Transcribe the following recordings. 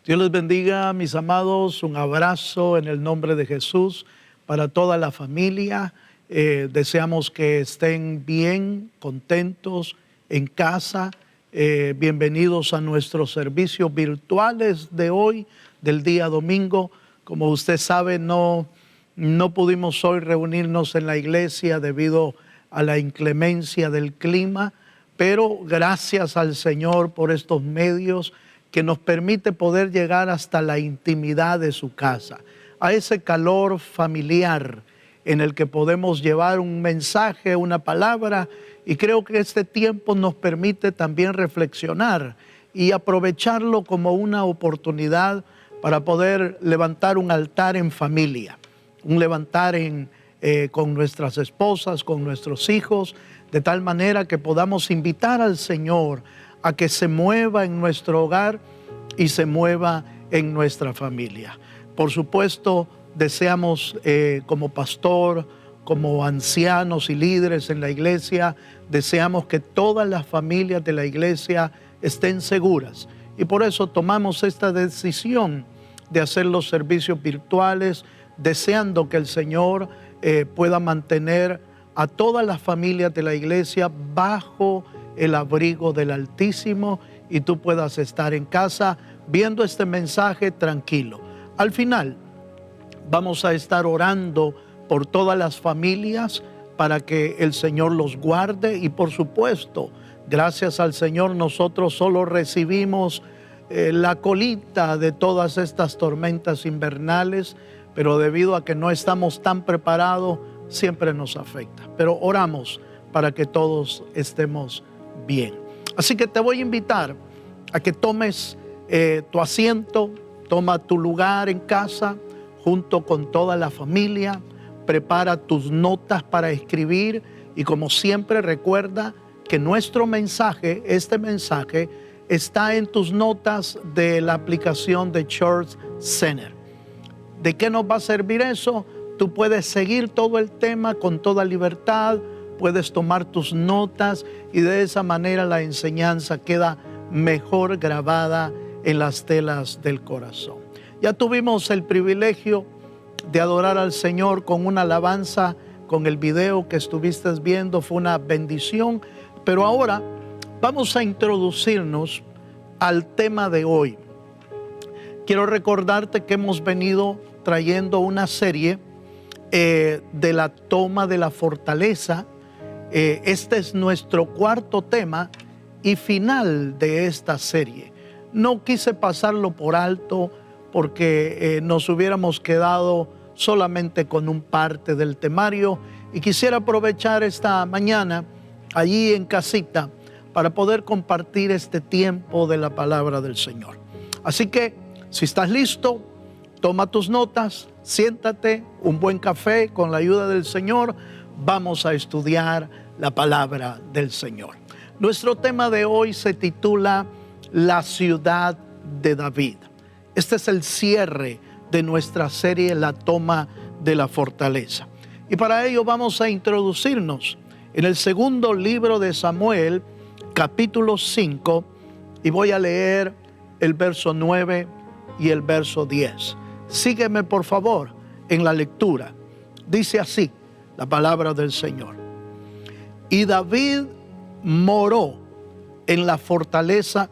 Dios les bendiga, mis amados. Un abrazo en el nombre de Jesús para toda la familia. Deseamos que estén bien, contentos en casa. Bienvenidos a nuestros servicios virtuales de hoy, del día domingo. Como usted sabe, no pudimos hoy reunirnos en la iglesia debido a la inclemencia del clima, pero gracias al Señor por estos medios que nos permite poder llegar hasta la intimidad de su casa, a ese calor familiar en el que podemos llevar un mensaje, una palabra, y creo que este tiempo nos permite también reflexionar y aprovecharlo como una oportunidad para poder levantar un altar en familia, un levantar con nuestras esposas, con nuestros hijos, de tal manera que podamos invitar al Señor a que se mueva en nuestro hogar y se mueva en nuestra familia. Por supuesto, deseamos como pastor, como ancianos y líderes en la iglesia, deseamos que todas las familias de la iglesia estén seguras. Y por eso tomamos esta decisión de hacer los servicios virtuales, deseando que el Señor pueda mantener a todas las familias de la iglesia bajo el abrigo del Altísimo y tú puedas estar en casa viendo este mensaje tranquilo. Al final vamos a estar orando por todas las familias para que el Señor los guarde y por supuesto, gracias al Señor nosotros solo recibimos la colita de todas estas tormentas invernales, pero debido a que no estamos tan preparados, siempre nos afecta. Pero oramos para que todos estemos bien. Así que te voy a invitar a que tomes tu asiento, toma tu lugar en casa junto con toda la familia, prepara tus notas para escribir y como siempre recuerda que nuestro mensaje, este mensaje, está en tus notas de la aplicación de Church Center. ¿De qué nos va a servir eso? Tú puedes seguir todo el tema con toda libertad, puedes tomar tus notas y de esa manera la enseñanza queda mejor grabada en las telas del corazón. Ya tuvimos el privilegio de adorar al Señor con una alabanza, con el video que estuviste viendo, fue una bendición, pero ahora vamos a introducirnos al tema de hoy. Quiero recordarte que hemos venido trayendo una serie de la toma de la fortaleza. Este es nuestro cuarto tema y final de esta serie. No quise pasarlo por alto porque nos hubiéramos quedado solamente con un parte del temario y quisiera aprovechar esta mañana allí en casita para poder compartir este tiempo de la palabra del Señor. Así que si estás listo, toma tus notas, siéntate, un buen café con la ayuda del Señor, vamos a estudiar la palabra del Señor. Nuestro tema de hoy se titula La ciudad de David. Este es el cierre de nuestra serie La toma de la fortaleza. Y para ello vamos a introducirnos en el segundo libro de Samuel, capítulo 5, y voy a leer el verso 9 y el verso 10. Sígueme por favor en la lectura. Dice así la palabra del Señor. Y David moró en la fortaleza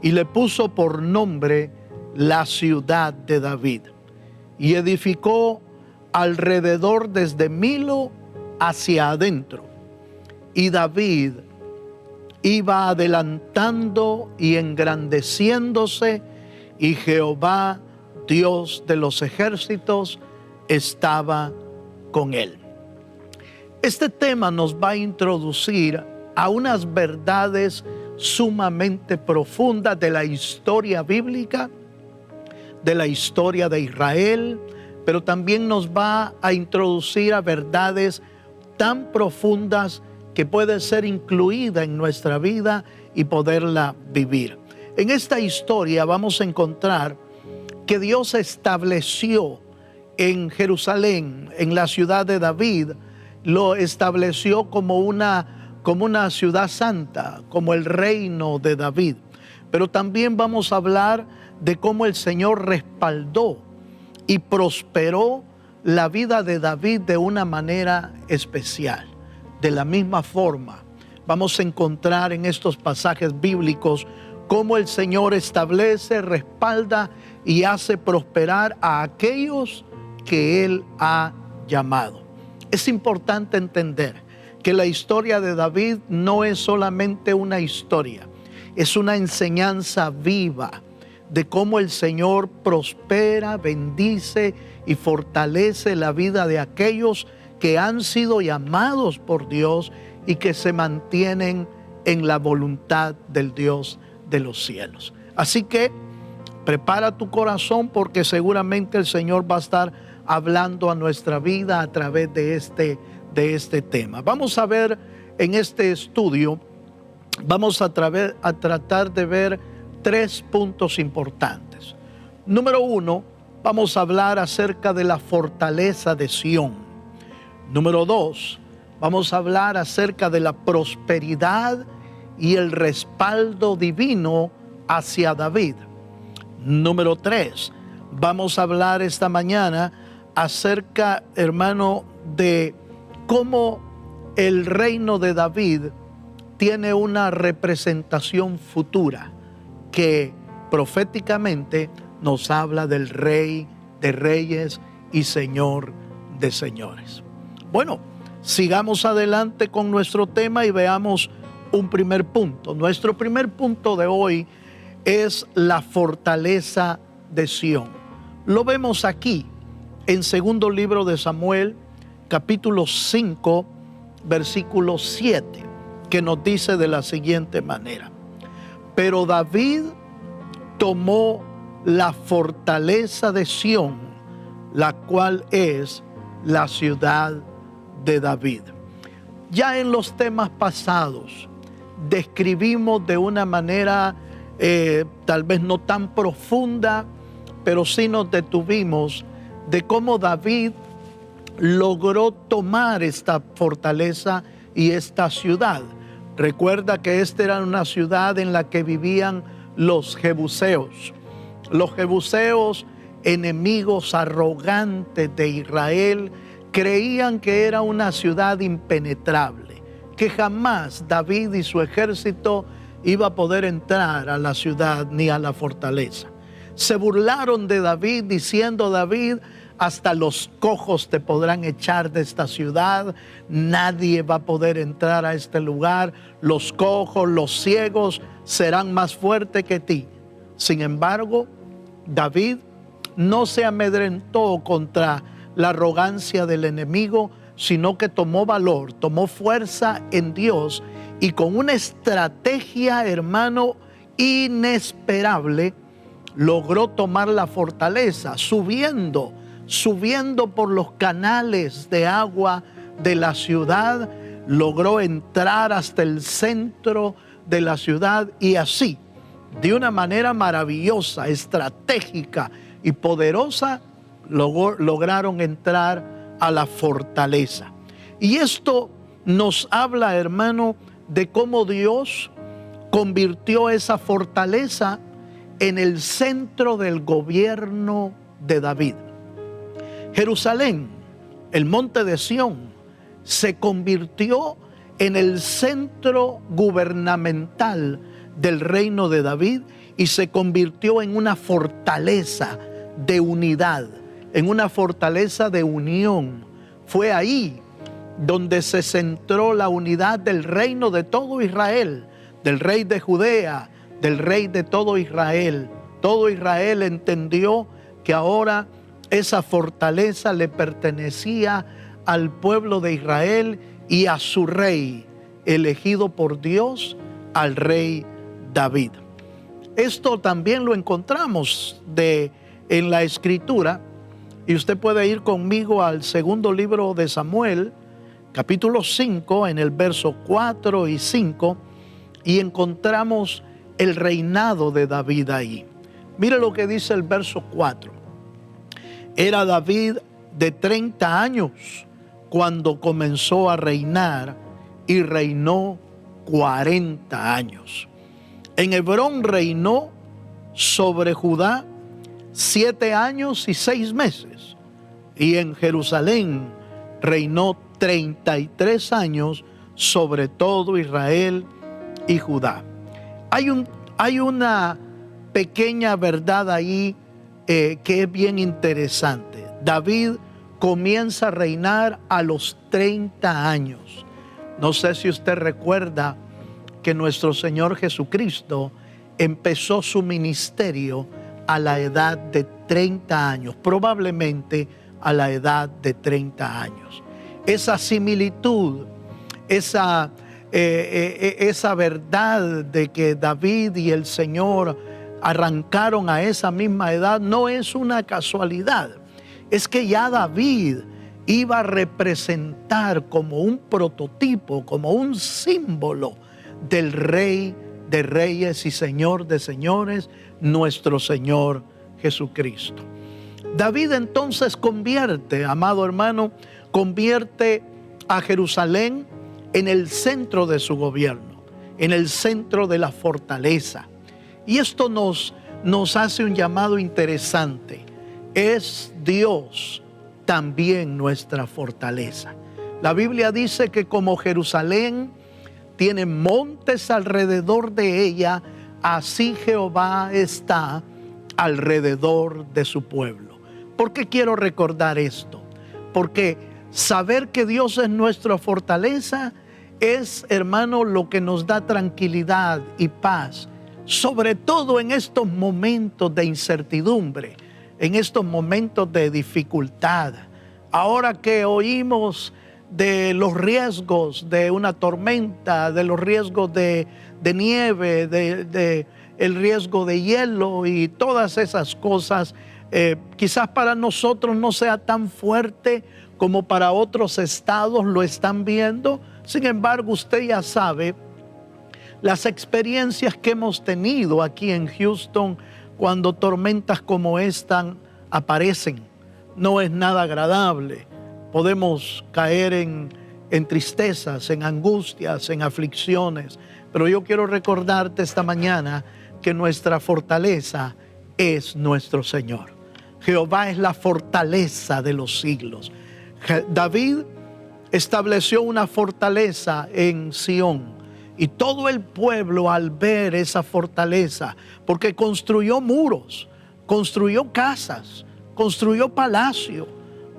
y le puso por nombre la ciudad de David. Y edificó alrededor desde Milo hacia adentro. Y David iba adelantando y engrandeciéndose, y Jehová, Dios de los ejércitos, estaba con él. Este tema nos va a introducir a unas verdades sumamente profundas de la historia bíblica, de la historia de Israel, pero también nos va a introducir a verdades tan profundas que puede ser incluida en nuestra vida y poderla vivir. En esta historia vamos a encontrar que Dios estableció en Jerusalén, en la ciudad de David, lo estableció como una ciudad santa, como el reino de David. Pero también vamos a hablar de cómo el Señor respaldó y prosperó la vida de David de una manera especial. De la misma forma, vamos a encontrar en estos pasajes bíblicos cómo el Señor establece, respalda y hace prosperar a aquellos que Él ha llamado. Es importante entender que la historia de David no es solamente una historia, es una enseñanza viva de cómo el Señor prospera, bendice y fortalece la vida de aquellos que han sido llamados por Dios y que se mantienen en la voluntad del Dios de los cielos. Así que prepara tu corazón, porque seguramente el Señor va a estar hablando a nuestra vida a través de este tema. Vamos a ver en este estudio, vamos a tratar de ver 3 puntos importantes. Número 1, vamos a hablar acerca de la fortaleza de Sión. Número 2, vamos a hablar acerca de la prosperidad y el respaldo divino hacia David. Número 3, vamos a hablar esta mañana acerca, hermano, de cómo el reino de David tiene una representación futura que proféticamente nos habla del Rey de Reyes y Señor de Señores. Bueno, sigamos adelante con nuestro tema y veamos un primer punto. Nuestro primer punto de hoy es la fortaleza de Sión. Lo vemos aquí en segundo libro de Samuel, capítulo 5, versículo 7, que nos dice de la siguiente manera: pero David tomó la fortaleza de Sión, la cual es la ciudad de David. Ya en los temas pasados describimos de una manera tal vez no tan profunda, pero sí nos detuvimos de cómo David logró tomar esta fortaleza y esta ciudad. Recuerda que esta era una ciudad en la que vivían los jebuseos. Los jebuseos, enemigos arrogantes de Israel, creían que era una ciudad impenetrable, que jamás David y su ejército iba a poder entrar a la ciudad ni a la fortaleza. Se burlaron de David diciendo: David, hasta los cojos te podrán echar de esta ciudad, nadie va a poder entrar a este lugar, los cojos, los ciegos serán más fuertes que ti. Sin embargo, David no se amedrentó contra la arrogancia del enemigo, sino que tomó valor, tomó fuerza en Dios y con una estrategia, hermano, inesperable, logró tomar la fortaleza, subiendo por los canales de agua de la ciudad, logró entrar hasta el centro de la ciudad y así, de una manera maravillosa, estratégica y poderosa, lograron entrar a la fortaleza. Y esto nos habla, hermano, de cómo Dios convirtió esa fortaleza en el centro del gobierno de David. Jerusalén, el monte de Sión, se convirtió en el centro gubernamental del reino de David y se convirtió en una fortaleza de unidad, en una fortaleza de unión. Fue ahí donde se centró la unidad del reino de todo Israel, del rey de Judea, del rey de todo Israel. Todo Israel entendió que ahora esa fortaleza le pertenecía al pueblo de Israel y a su rey, elegido por Dios, al rey David. Esto también lo encontramos en la Escritura, y usted puede ir conmigo al segundo libro de Samuel, capítulo 5, en el verso 4 y 5, y encontramos el reinado de David ahí. Mire lo que dice el verso 4. Era David de 30 años cuando comenzó a reinar y reinó 40 años. En Hebrón reinó sobre Judá 7 años y 6 meses, y en Jerusalén reinó 33 años sobre todo Israel y Judá. Hay una pequeña verdad ahí que es bien interesante. David comienza a reinar a los 30 años. No sé si usted recuerda que nuestro Señor Jesucristo empezó su ministerio a la edad de 30 años, probablemente a la edad de 30 años. Esa similitud, esa verdad de que David y el Señor arrancaron a esa misma edad no es una casualidad. Es que ya David iba a representar como un prototipo, como un símbolo del Rey de Reyes y Señor de Señores, nuestro Señor Jesucristo. David entonces convierte, amado hermano, convierte a Jerusalén en el centro de su gobierno, en el centro de la fortaleza. Y esto nos hace un llamado interesante. Es Dios también nuestra fortaleza. La Biblia dice que como Jerusalén tiene montes alrededor de ella, así Jehová está alrededor de su pueblo. ¿Por qué quiero recordar esto? Porque saber que Dios es nuestra fortaleza es, hermano, lo que nos da tranquilidad y paz, sobre todo en estos momentos de incertidumbre, en estos momentos de dificultad. Ahora que oímos de los riesgos de una tormenta, de los riesgos de nieve, de el riesgo de hielo y todas esas cosas, quizás para nosotros no sea tan fuerte como para otros estados lo están viendo. Sin embargo, usted ya sabe las experiencias que hemos tenido aquí en Houston cuando tormentas como esta aparecen. No es nada agradable. Podemos caer en tristezas, en angustias, en aflicciones. Pero yo quiero recordarte esta mañana que nuestra fortaleza es nuestro Señor. Jehová es la fortaleza de los siglos. David estableció una fortaleza en Sión, y todo el pueblo, al ver esa fortaleza, porque construyó muros, construyó casas, construyó palacio,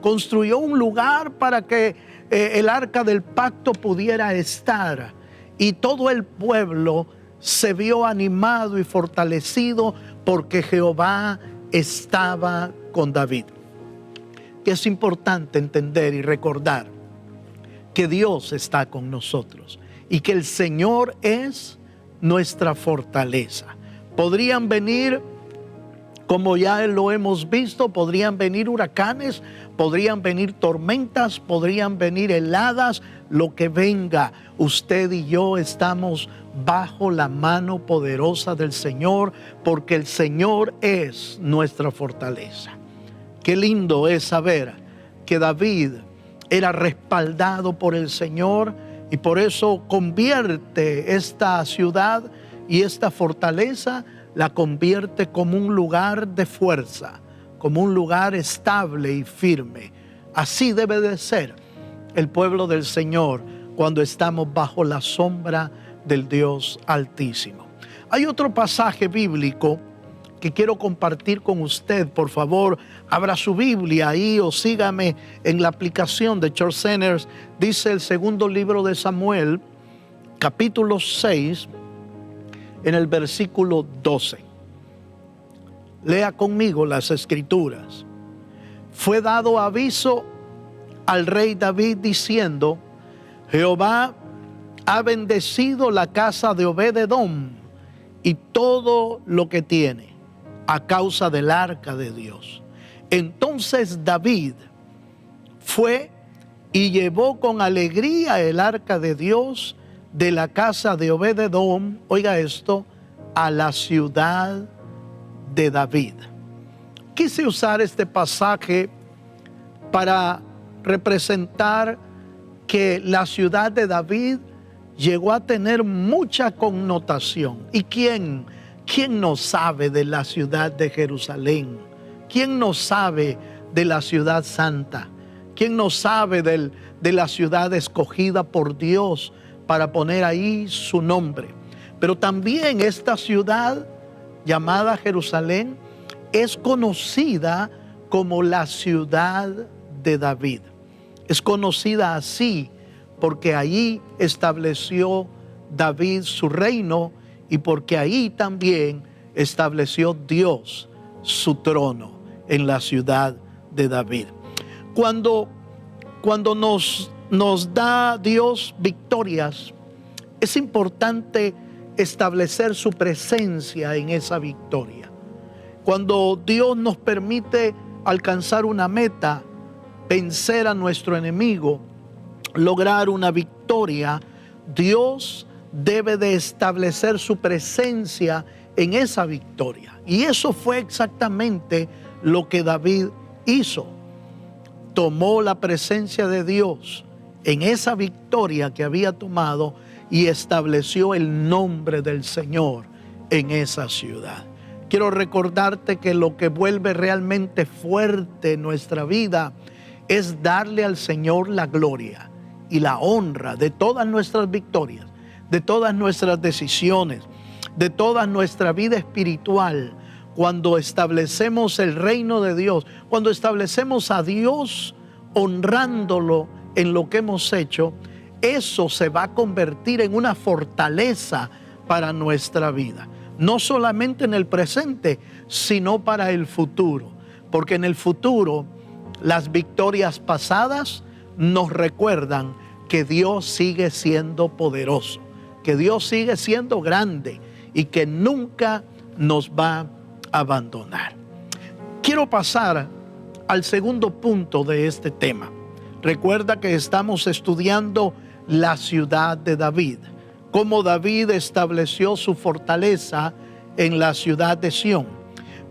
construyó un lugar para que el arca del pacto pudiera estar, y todo el pueblo se vio animado y fortalecido porque Jehová estaba con David. Que es importante entender y recordar que Dios está con nosotros y que el Señor es nuestra fortaleza. Podrían venir, como ya lo hemos visto, podrían venir huracanes, podrían venir tormentas, podrían venir heladas, lo que venga. Usted y yo estamos bajo la mano poderosa del Señor, porque el Señor es nuestra fortaleza. Qué lindo es saber que David era respaldado por el Señor, y por eso convierte esta ciudad y esta fortaleza, la convierte como un lugar de fuerza, como un lugar estable y firme. Así debe de ser el pueblo del Señor cuando estamos bajo la sombra del Dios Altísimo. Hay otro pasaje bíblico que quiero compartir con usted. Por favor, abra su Biblia ahí o sígame en la aplicación de Church Centers. Dice el segundo libro de Samuel, capítulo 6, en el versículo 12. Lea conmigo las escrituras. Fue dado aviso al rey David diciendo: Jehová ha bendecido la casa de Obed-edom y todo lo que tiene, a causa del arca de Dios. Entonces David fue y llevó con alegría el arca de Dios de la casa de Obed-edom, oiga esto, a la ciudad de David. Quise usar este pasaje para representar que la ciudad de David llegó a tener mucha connotación. ¿Y quién ¿Quién no sabe de la ciudad de Jerusalén? ¿Quién no sabe de la ciudad santa? ¿Quién no sabe de la ciudad escogida por Dios para poner ahí su nombre? Pero también esta ciudad llamada Jerusalén es conocida como la ciudad de David. Es conocida así porque allí estableció David su reino y porque ahí también estableció Dios su trono en la ciudad de David. Cuando nos da Dios victorias, es importante establecer su presencia en esa victoria. Cuando Dios nos permite alcanzar una meta, vencer a nuestro enemigo, lograr una victoria, Dios debe de establecer su presencia en esa victoria. Y eso fue exactamente lo que David hizo. Tomó la presencia de Dios en esa victoria que había tomado y estableció el nombre del Señor en esa ciudad. Quiero recordarte que lo que vuelve realmente fuerte nuestra vida es darle al Señor la gloria y la honra de todas nuestras victorias, de todas nuestras decisiones, de toda nuestra vida espiritual. Cuando establecemos el reino de Dios, cuando establecemos a Dios honrándolo en lo que hemos hecho, eso se va a convertir en una fortaleza para nuestra vida. No solamente en el presente, sino para el futuro. Porque en el futuro, las victorias pasadas nos recuerdan que Dios sigue siendo poderoso, que Dios sigue siendo grande y que nunca nos va a abandonar. Quiero pasar al segundo punto de este tema. Recuerda que estamos estudiando la ciudad de David, cómo David estableció su fortaleza en la ciudad de Sión.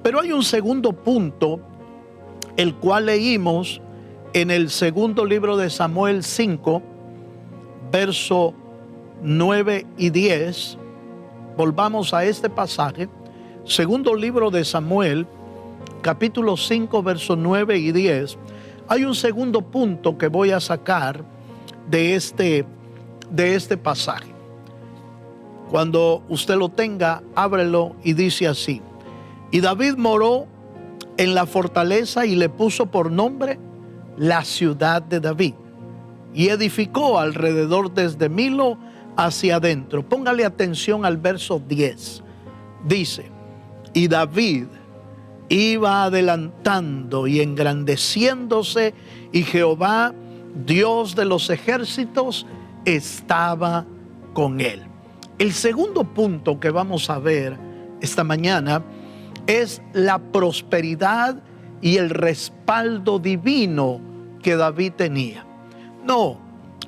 Pero hay un segundo punto, el cual leímos en el segundo libro de Samuel 5, verso 9 y 10. Volvamos a este pasaje. Segundo libro de Samuel, capítulo 5, verso 9 y 10. Hay un segundo punto que voy a sacar de este pasaje. Cuando usted lo tenga, ábrelo y dice así: y David moró en la fortaleza y le puso por nombre la ciudad de David, y edificó alrededor desde Milo hacia adentro. Póngale atención al verso 10. Dice: y David iba adelantando y engrandeciéndose, y Jehová, Dios de los ejércitos, estaba con él. El segundo punto que vamos a ver esta mañana es la prosperidad y el respaldo divino que David tenía. No,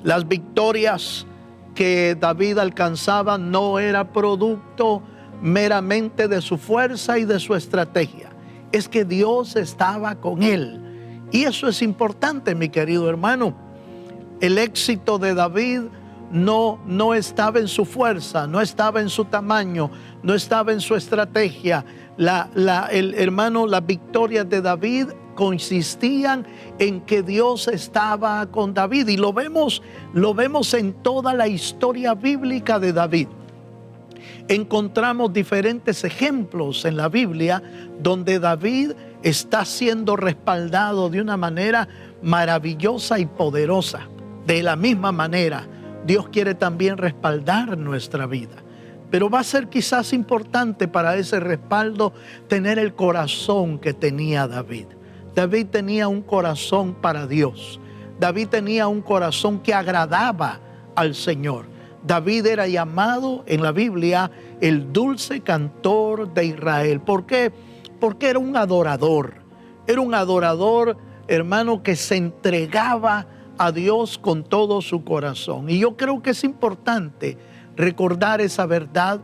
las victorias que David alcanzaba no era producto meramente de su fuerza y de su estrategia. Es que Dios estaba con él. Y eso es importante, mi querido hermano. El éxito de David no estaba en su fuerza, no estaba en su tamaño, no estaba en su estrategia. Las victorias de David consistían en que Dios estaba con David, y lo vemos en toda la historia bíblica de David. Encontramos diferentes ejemplos en la Biblia donde David está siendo respaldado de una manera maravillosa y poderosa. De la misma manera, Dios quiere también respaldar nuestra vida. Pero va a ser quizás importante para ese respaldo tener el corazón que tenía David. David tenía un corazón para Dios. David tenía un corazón que agradaba al Señor. David era llamado en la Biblia el dulce cantor de Israel. ¿Por qué? Porque era un adorador. Era un adorador, hermano, que se entregaba a Dios con todo su corazón. Y yo creo que es importante recordar esa verdad,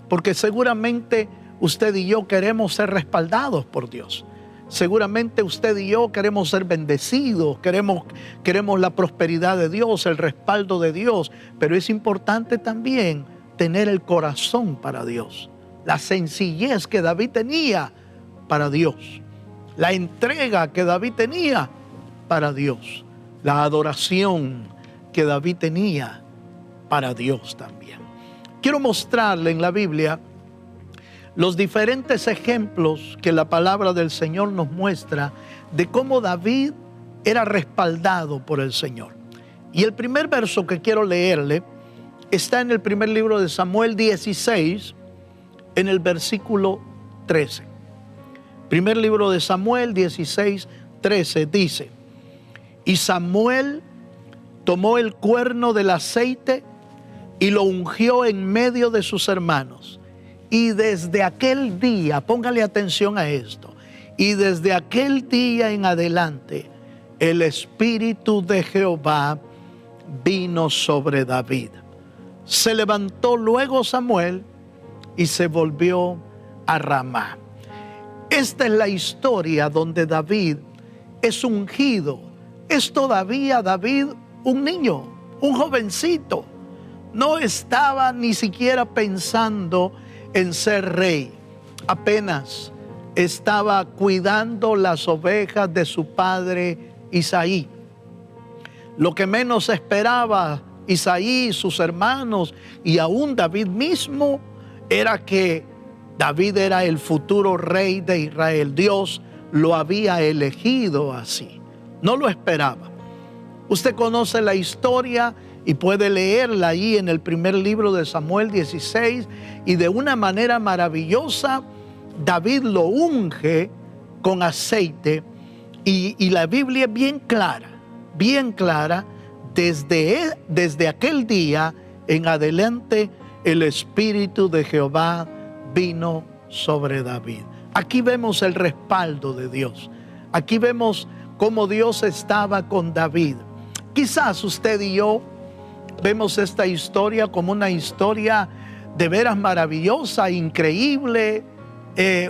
porque seguramente usted y yo queremos ser respaldados por Dios. Seguramente usted y yo queremos ser bendecidos, queremos la prosperidad de Dios, el respaldo de Dios, pero es importante también tener el corazón para Dios, la sencillez que David tenía para Dios, la entrega que David tenía para Dios, la adoración que David tenía para Dios también. Quiero mostrarle en la Biblia los diferentes ejemplos que la palabra del Señor nos muestra de cómo David era respaldado por el Señor. Y el primer verso que quiero leerle está en el primer libro de Samuel 16, en el versículo 13. Primer libro de Samuel 16, 13 dice: y Samuel tomó el cuerno del aceite y lo ungió en medio de sus hermanos. Y desde aquel día, póngale atención a esto, y desde aquel día en adelante, el Espíritu de Jehová vino sobre David. Se levantó luego Samuel y se volvió a Ramá. Esta es la historia donde David es ungido. Es todavía David un niño, un jovencito. No estaba ni siquiera pensando en ser rey. Apenas estaba cuidando las ovejas de su padre Isaí. Lo que menos esperaba Isaí, sus hermanos y aún David mismo era que David era el futuro rey de Israel. Dios lo había elegido así. No lo esperaba. Usted conoce la historia y puede leerla ahí en el primer libro de Samuel 16, y de una manera maravillosa David lo unge con aceite, y la Biblia es bien clara, desde aquel día en adelante el Espíritu de Jehová vino sobre David. Aquí vemos el respaldo de Dios. Aquí vemos cómo Dios estaba con David. Quizás usted y yo vemos esta historia como una historia de veras maravillosa, increíble,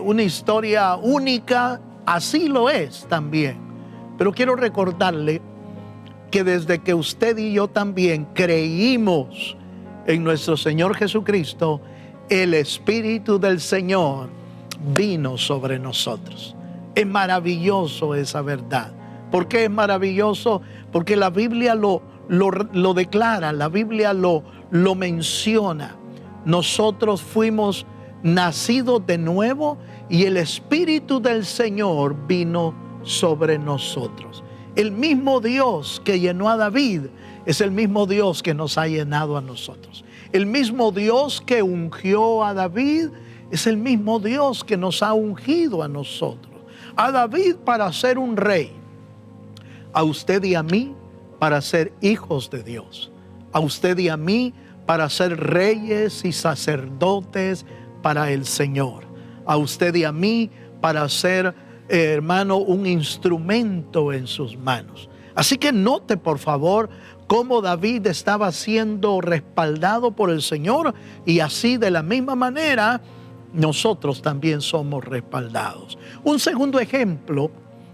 una historia única. Así lo es también. Pero quiero recordarle que desde que usted y yo también creímos en nuestro Señor Jesucristo, el Espíritu del Señor vino sobre nosotros. Es maravilloso esa verdad. ¿Por qué es maravilloso? Porque la Biblia lo declara, la Biblia lo menciona. Nosotros fuimos nacidos de nuevo y el Espíritu del Señor vino sobre nosotros. El mismo Dios que llenó a David es el mismo Dios que nos ha llenado a nosotros. El mismo Dios que ungió a David es el mismo Dios que nos ha ungido a nosotros. A David para ser un rey, a usted y a mí para ser hijos de Dios, a usted y a mí para ser reyes y sacerdotes para el Señor, a usted y a mí para ser, hermano, un instrumento en sus manos. Así que note, por favor, cómo David estaba siendo respaldado por el Señor, y así de la misma manera nosotros también somos respaldados. Un segundo ejemplo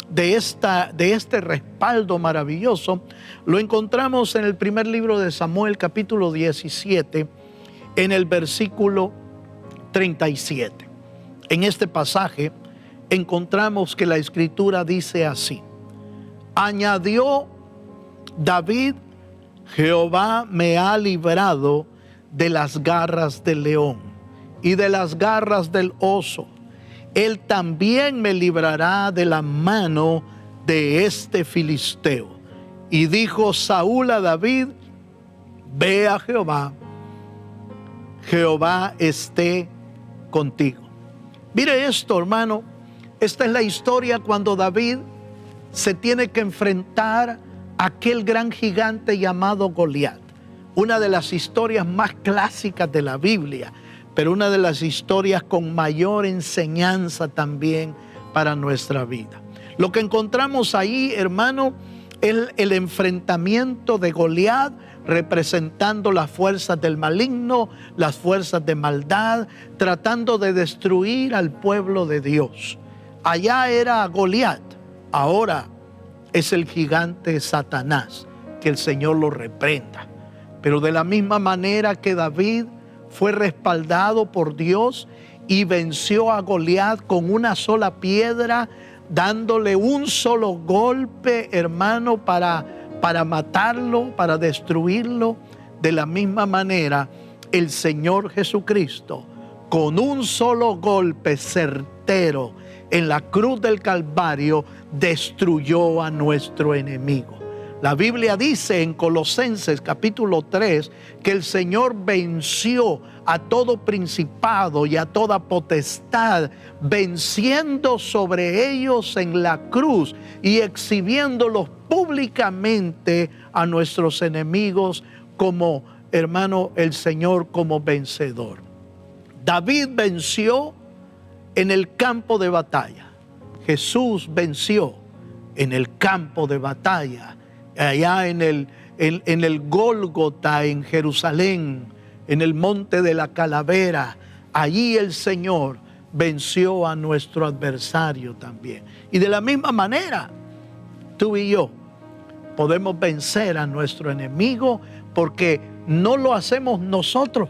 de este respaldo maravilloso lo encontramos en el primer libro de Samuel, capítulo 17, en el versículo 37. En este pasaje encontramos que la Escritura dice así: añadió David: Jehová me ha librado de las garras del león y de las garras del oso. Él también me librará de la mano de este filisteo. Y dijo Saúl a David: ve a Jehová, Jehová esté contigo. Mire esto, hermano. Esta es la historia cuando David se tiene que enfrentar a aquel gran gigante llamado Goliat. Una de las historias más clásicas de la Biblia, pero una de las historias con mayor enseñanza también para nuestra vida. Lo que encontramos ahí, hermano, es el enfrentamiento de Goliat, representando las fuerzas del maligno, las fuerzas de maldad, tratando de destruir al pueblo de Dios. Allá era Goliat, ahora es el gigante Satanás, que el Señor lo reprenda. Pero de la misma manera que David fue respaldado por Dios y venció a Goliat con una sola piedra, dándole un solo golpe, hermano, para matarlo, para destruirlo. De la misma manera, el Señor Jesucristo, con un solo golpe certero en la cruz del Calvario, destruyó a nuestro enemigo. La Biblia dice en Colosenses capítulo 3 que el Señor venció a todo principado y a toda potestad, venciendo sobre ellos en la cruz y exhibiéndolos públicamente a nuestros enemigos como, hermano, el Señor como vencedor. David venció en el campo de batalla. Jesús venció en el campo de batalla, allá en el Gólgota, en Jerusalén, en el monte de la calavera. Allí el Señor venció a nuestro adversario también. Y de la misma manera, tú y yo podemos vencer a nuestro enemigo, porque no lo hacemos nosotros,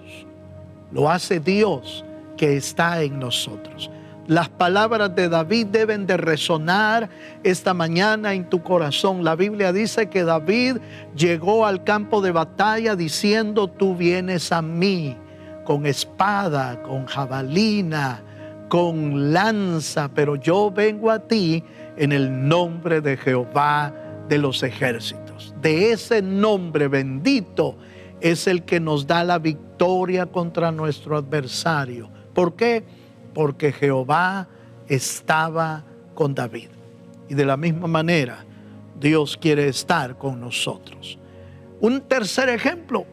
lo hace Dios que está en nosotros. Las palabras de David deben de resonar esta mañana en tu corazón. La Biblia dice que David llegó al campo de batalla diciendo: tú vienes a mí con espada, con jabalina, con lanza, pero yo vengo a ti en el nombre de Jehová de los ejércitos. De ese nombre bendito es el que nos da la victoria contra nuestro adversario. ¿Por qué? Porque Jehová estaba con David. Y de la misma manera, Dios quiere estar con nosotros. Un tercer ejemplo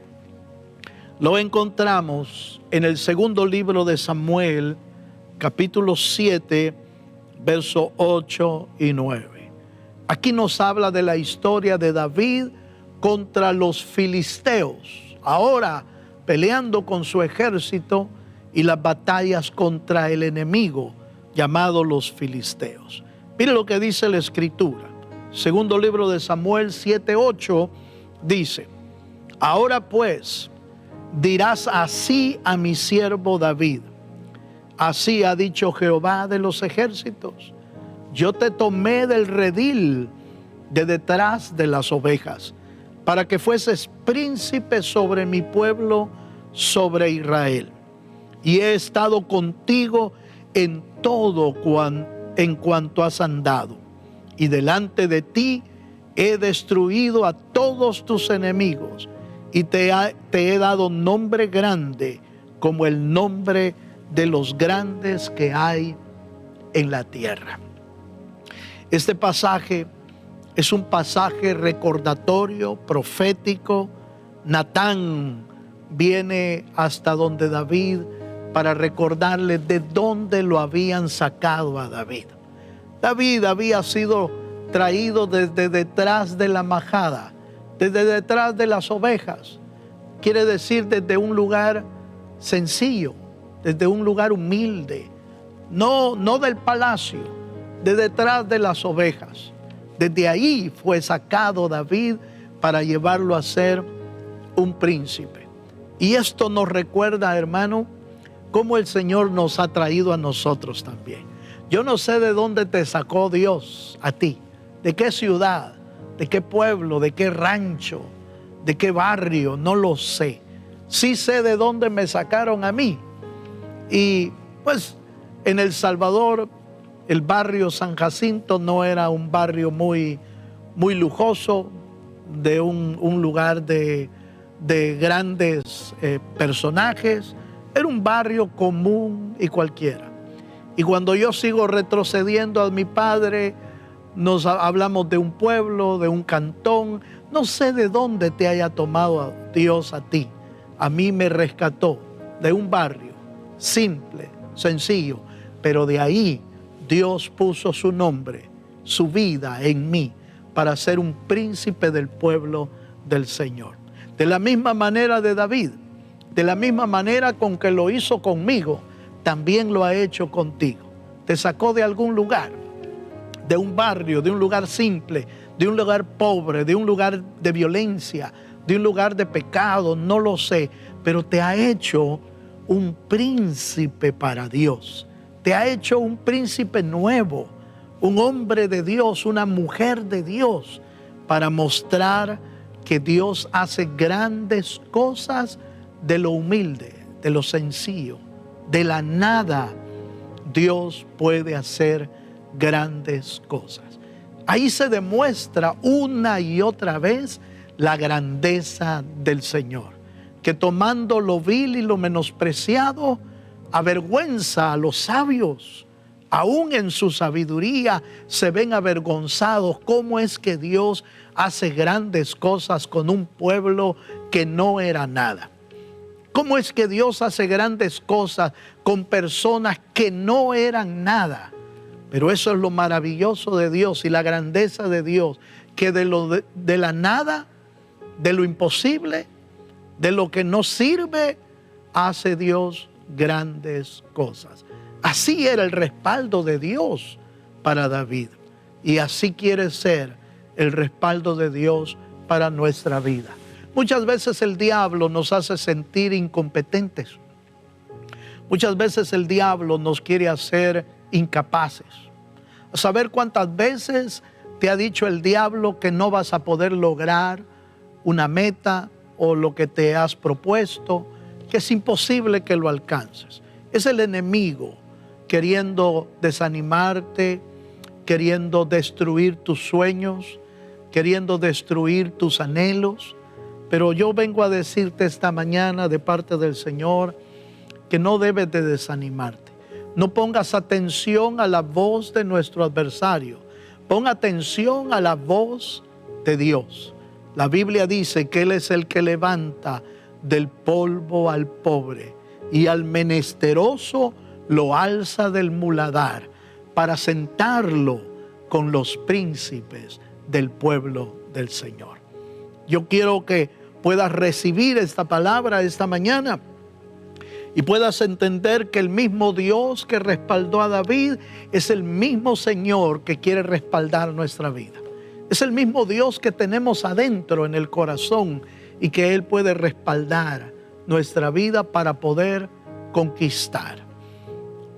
lo encontramos en el segundo libro de Samuel, capítulo 7, versos 8 y 9. Aquí nos habla de la historia de David contra los filisteos, ahora peleando con su ejército, y las batallas contra el enemigo llamado los filisteos. Mire lo que dice la Escritura. Segundo libro de Samuel 7:8 dice: ahora pues dirás así a mi siervo David: así ha dicho Jehová de los ejércitos, yo te tomé del redil de detrás de las ovejas, para que fueses príncipe sobre mi pueblo, sobre Israel. Y he estado contigo en todo en cuanto has andado. Y delante de ti he destruido a todos tus enemigos. Y te he dado nombre grande, como el nombre de los grandes que hay en la tierra. Este pasaje es un pasaje recordatorio, profético. Natán viene hasta donde David para recordarle de dónde lo habían sacado a David. David había sido traído desde detrás de la majada, desde detrás de las ovejas. Quiere decir desde un lugar sencillo, desde un lugar humilde, no del palacio, de detrás de las ovejas. Desde ahí fue sacado David para llevarlo a ser un príncipe. Y esto nos recuerda, hermano, cómo el Señor nos ha traído a nosotros también. Yo no sé de dónde te sacó Dios a ti, de qué ciudad, de qué pueblo, de qué rancho, de qué barrio, no lo sé. Sí sé de dónde me sacaron a mí. Y pues en El Salvador, el barrio San Jacinto no era un barrio muy lujoso, de un lugar de grandes personajes. Era un barrio común y cualquiera. Y cuando yo sigo retrocediendo a mi padre, nos hablamos de un pueblo, de un cantón. No sé de dónde te haya tomado Dios a ti. A mí me rescató de un barrio simple, sencillo, pero de ahí Dios puso su nombre, su vida en mí, para ser un príncipe del pueblo del Señor. De la misma manera de David, de la misma manera con que lo hizo conmigo, también lo ha hecho contigo. Te sacó de algún lugar, de un barrio, de un lugar simple, de un lugar pobre, de un lugar de violencia, de un lugar de pecado, no lo sé, pero te ha hecho un príncipe para Dios. Te ha hecho un príncipe nuevo, un hombre de Dios, una mujer de Dios, para mostrar que Dios hace grandes cosas de lo humilde, de lo sencillo, de la nada. Dios puede hacer grandes cosas. Ahí se demuestra una y otra vez la grandeza del Señor, que tomando lo vil y lo menospreciado, avergüenza a los sabios. Aún en su sabiduría se ven avergonzados. ¿Cómo es que Dios hace grandes cosas con un pueblo que no era nada? ¿Cómo es que Dios hace grandes cosas con personas que no eran nada? Pero eso es lo maravilloso de Dios y la grandeza de Dios, que de la nada, de lo imposible, de lo que no sirve, hace Dios grandes cosas. Así era el respaldo de Dios para David. Y así quiere ser el respaldo de Dios para nuestra vida. Muchas veces el diablo nos hace sentir incompetentes. Muchas veces el diablo nos quiere hacer incapaces. ¿Saber cuántas veces te ha dicho el diablo que no vas a poder lograr una meta o lo que te has propuesto, que es imposible que lo alcances? Es el enemigo queriendo desanimarte, queriendo destruir tus sueños, queriendo destruir tus anhelos. Pero yo vengo a decirte esta mañana de parte del Señor que no debes de desanimarte. No pongas atención a la voz de nuestro adversario. Pon atención a la voz de Dios. La Biblia dice que Él es el que levanta del polvo al pobre y al menesteroso lo alza del muladar para sentarlo con los príncipes del pueblo del Señor. Yo quiero que puedas recibir esta palabra esta mañana y puedas entender que el mismo Dios que respaldó a David es el mismo Señor que quiere respaldar nuestra vida. Es el mismo Dios que tenemos adentro en el corazón y que Él puede respaldar nuestra vida para poder conquistar.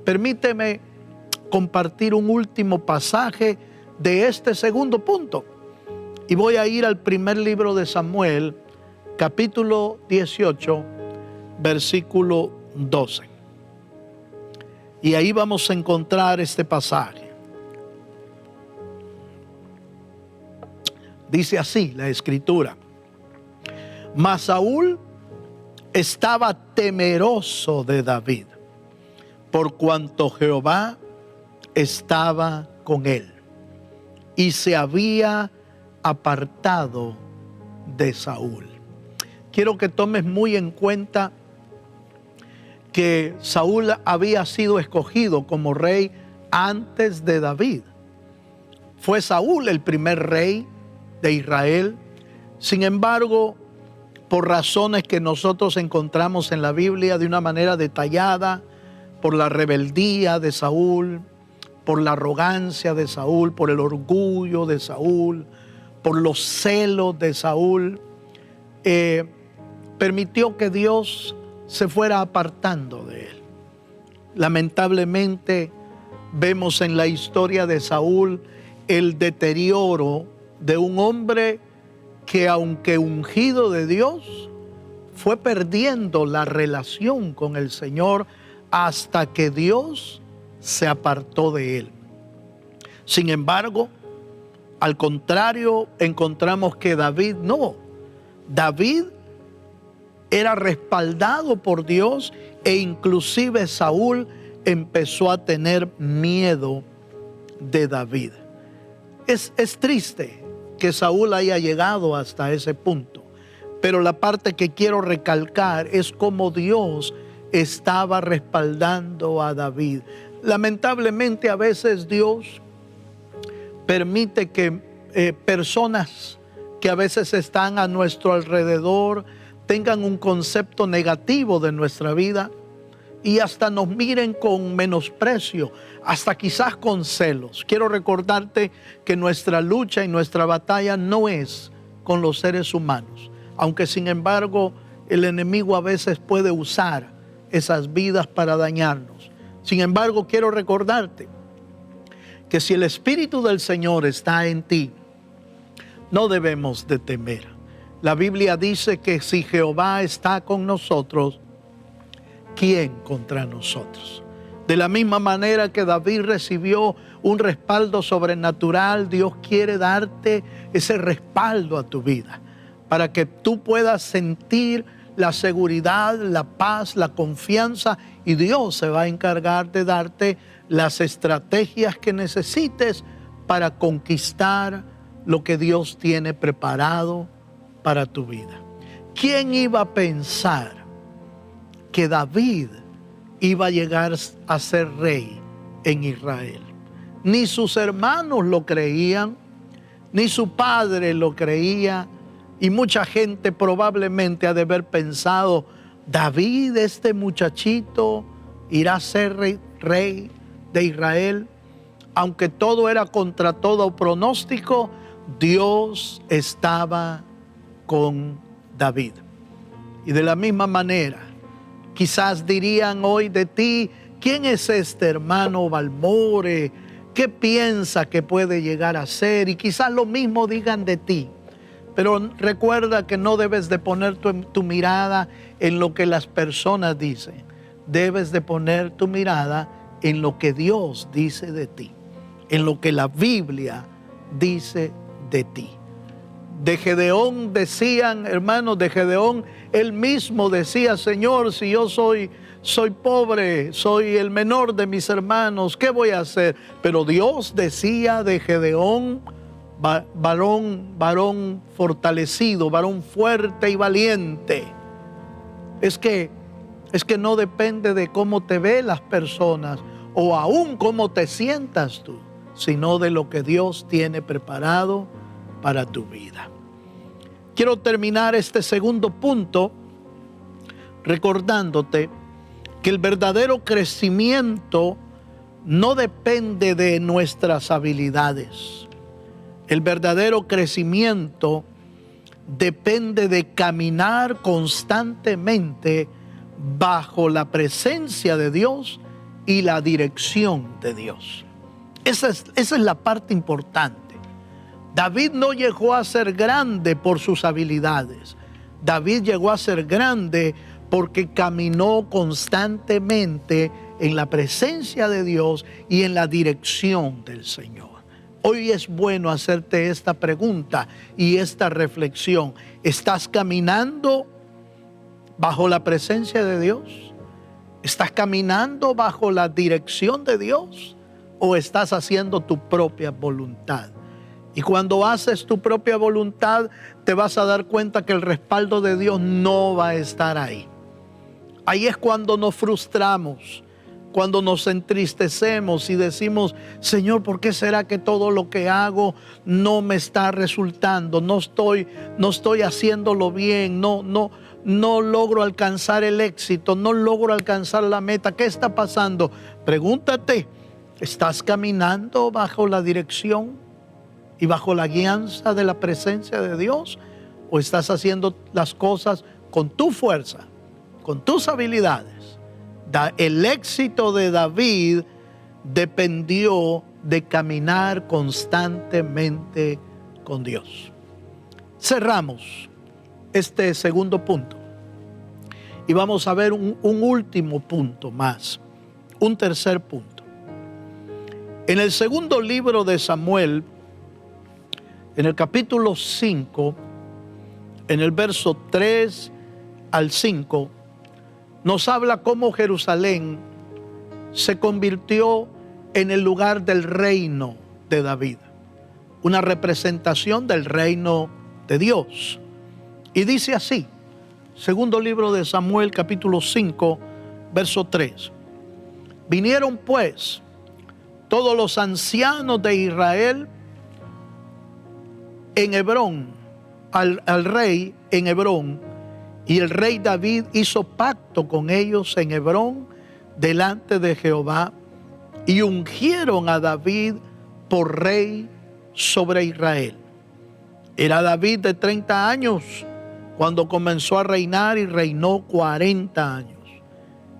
Permíteme compartir un último pasaje de este segundo punto. Y voy a ir al primer libro de Samuel, capítulo 18, versículo 12. Y ahí vamos a encontrar este pasaje. Dice así la Escritura: Mas Saúl estaba temeroso de David, por cuanto Jehová estaba con él, y se había apartado de Saúl. Quiero que tomes muy en cuenta que Saúl había sido escogido como rey antes de David. Fue Saúl el primer rey de Israel. Sin embargo, por razones que nosotros encontramos en la Biblia de una manera detallada, por la rebeldía de Saúl, por la arrogancia de Saúl, por el orgullo de Saúl, por los celos de Saúl, permitió que Dios se fuera apartando de él. Lamentablemente vemos en la historia de Saúl el deterioro de un hombre que, aunque ungido de Dios, fue perdiendo la relación con el Señor hasta que Dios se apartó de él. Sin embargo, al contrario, encontramos que David no. David era respaldado por Dios e inclusive Saúl empezó a tener miedo de David. Es triste que Saúl haya llegado hasta ese punto, pero la parte que quiero recalcar es cómo Dios estaba respaldando a David. Lamentablemente a veces Dios permite que personas que a veces están a nuestro alrededor tengan un concepto negativo de nuestra vida y hasta nos miren con menosprecio, hasta quizás con celos. Quiero recordarte que nuestra lucha y nuestra batalla no es con los seres humanos, aunque sin embargo el enemigo a veces puede usar esas vidas para dañarnos. Sin embargo, quiero recordarte que si el Espíritu del Señor está en ti, no debemos de temer. La Biblia dice que si Jehová está con nosotros, ¿quién contra nosotros? De la misma manera que David recibió un respaldo sobrenatural, Dios quiere darte ese respaldo a tu vida, para que tú puedas sentir la seguridad, la paz, la confianza, y Dios se va a encargar de darte las estrategias que necesites para conquistar lo que Dios tiene preparado para tu vida. ¿Quién iba a pensar que David iba a llegar a ser rey en Israel? Ni sus hermanos lo creían, ni su padre lo creía, y mucha gente probablemente ha de haber pensado, David, este muchachito, irá a ser rey de Israel. Aunque todo era contra todo pronóstico, Dios estaba con David. Y de la misma manera, quizás dirían hoy de ti, ¿quién es este hermano Balmore? ¿Qué piensa que puede llegar a ser? Y quizás lo mismo digan de ti. Pero recuerda que no debes de poner tu mirada en lo que las personas dicen. Debes de poner tu mirada en lo que Dios dice de ti, en lo que la Biblia dice de ti. De Gedeón decían, hermanos, de Gedeón, él mismo decía, Señor, si yo soy pobre, soy el menor de mis hermanos, ¿qué voy a hacer? Pero Dios decía de Gedeón, varón fortalecido, varón fuerte y valiente. Es que no depende de cómo te ven las personas o aún cómo te sientas tú, sino de lo que Dios tiene preparado para tu vida. Quiero terminar este segundo punto recordándote que el verdadero crecimiento no depende de nuestras habilidades. El verdadero crecimiento depende de caminar constantemente bajo la presencia de Dios y la dirección de Dios. Esa es la parte importante. David no llegó a ser grande por sus habilidades. David llegó a ser grande porque caminó constantemente en la presencia de Dios y en la dirección del Señor. Hoy es bueno hacerte esta pregunta y esta reflexión. ¿Estás caminando bajo la presencia de Dios? ¿Estás caminando bajo la dirección de Dios? ¿O estás haciendo tu propia voluntad? Y cuando haces tu propia voluntad, te vas a dar cuenta que el respaldo de Dios no va a estar ahí. Ahí es cuando nos frustramos, cuando nos entristecemos y decimos, Señor, ¿por qué será que todo lo que hago no me está resultando? No estoy haciéndolo bien, no logro alcanzar el éxito, no logro alcanzar la meta. ¿Qué está pasando? Pregúntate, ¿estás caminando bajo la dirección y bajo la guianza de la presencia de Dios? ¿O estás haciendo las cosas con tu fuerza, con tus habilidades? El éxito de David dependió de caminar constantemente con Dios. Cerramos este segundo punto y vamos a ver un último punto más, un tercer punto. En el segundo libro de Samuel, en el capítulo 5, en el verso 3 al 5, nos habla cómo Jerusalén se convirtió en el lugar del reino de David, una representación del reino de Dios. Y dice así, segundo libro de Samuel, capítulo 5, verso 3. Vinieron pues todos los ancianos de Israel en Hebrón, al rey en Hebrón, y el rey David hizo pacto con ellos en Hebrón delante de Jehová, y ungieron a David por rey sobre Israel. Era David de 30 años cuando comenzó a reinar y reinó 40 años.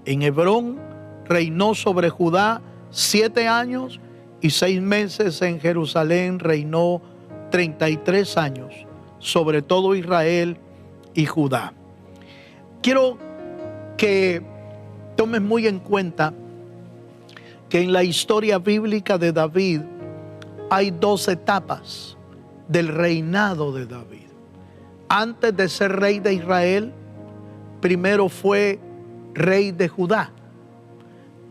En Hebrón reinó sobre Judá 7 años y 6 meses. En Jerusalén reinó 33 años sobre todo Israel y Judá. Quiero que tomes muy en cuenta que en la historia bíblica de David hay 2 etapas del reinado de David. Antes de ser rey de Israel, primero fue rey de Judá,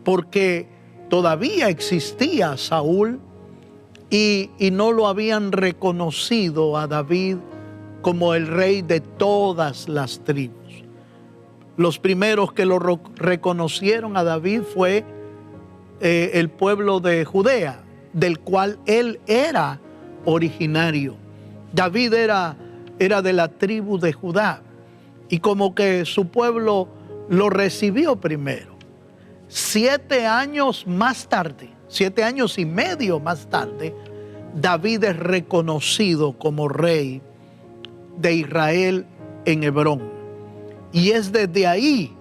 porque todavía existía Saúl y no lo habían reconocido a David como el rey de todas las tribus. Los primeros que lo reconocieron a David fue el pueblo de Judea, del cual él era originario. David era de la tribu de Judá y como que su pueblo lo recibió primero. 7 años más tarde, 7 años y medio más tarde, David es reconocido como rey de Israel en Hebrón. Y es desde ahí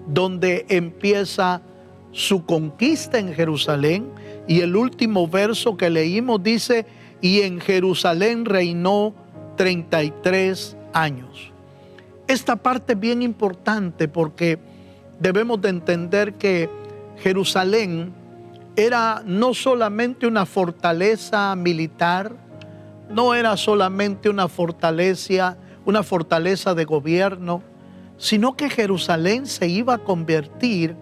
donde empieza su conquista en Jerusalén. Y el último verso que leímos dice: y en Jerusalén reinó 33 años. Esta parte es bien importante porque debemos de entender que Jerusalén era no solamente una fortaleza militar, no era solamente una fortaleza de gobierno, sino que Jerusalén se iba a convertir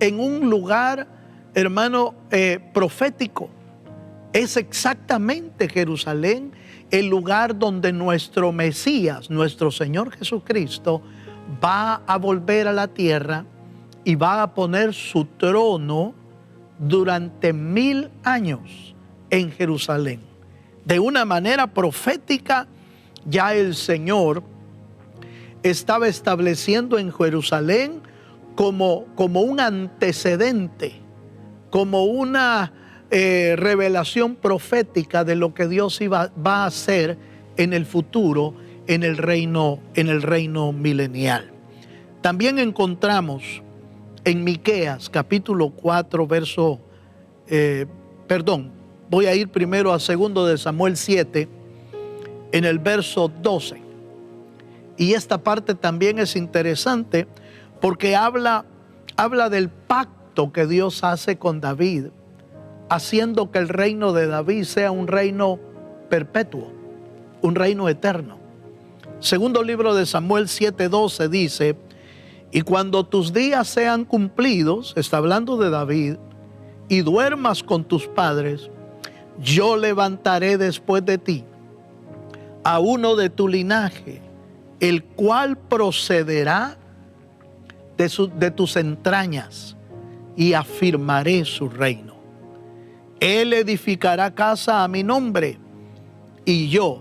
en un lugar, hermano, profético. Es exactamente Jerusalén el lugar donde nuestro Mesías, nuestro Señor Jesucristo, va a volver a la tierra y va a poner su trono durante 1000 años en Jerusalén. De una manera profética, ya el Señor estaba estableciendo en Jerusalén como un antecedente, como una revelación profética de lo que Dios va a hacer en el futuro, en el reino milenial. También encontramos en Miqueas capítulo 4 voy a ir primero a 2 de Samuel 7 en el verso 12. Y esta parte también es interesante porque habla del pacto que Dios hace con David, haciendo que el reino de David sea un reino perpetuo, un reino eterno. Segundo libro de Samuel 7:12 dice: y cuando tus días sean cumplidos, está hablando de David, y duermas con tus padres, yo levantaré después de ti a uno de tu linaje, el cual procederá de tus entrañas, y afirmaré su reino. Él edificará casa a mi nombre, y yo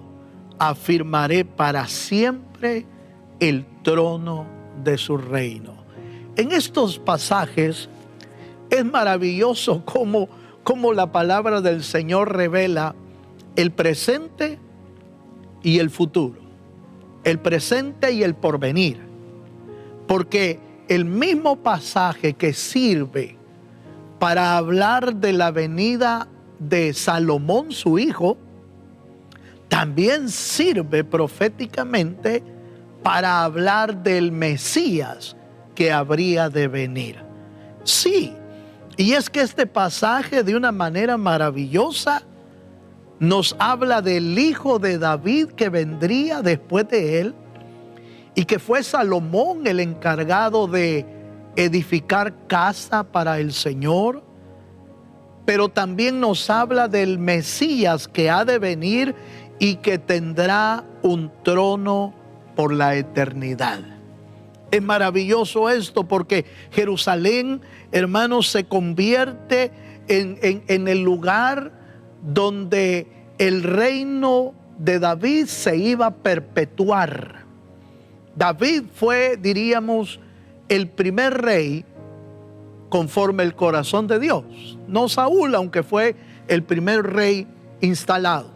afirmaré para siempre el trono de su reino. En estos pasajes es maravilloso cómo la palabra del Señor revela el presente y el futuro, el presente y el porvenir, porque el mismo pasaje que sirve para hablar de la venida de Salomón, su hijo, también sirve proféticamente para hablar del Mesías que habría de venir. Sí, y es que este pasaje de una manera maravillosa nos habla del hijo de David que vendría después de él y que fue Salomón el encargado de edificar casa para el Señor, pero también nos habla del Mesías que ha de venir y que tendrá un trono por la eternidad. Es maravilloso esto porque Jerusalén, hermanos, se convierte en el lugar donde el reino de David se iba a perpetuar. David fue, diríamos, el primer rey conforme el corazón de Dios. No Saúl, aunque fue el primer rey instalado.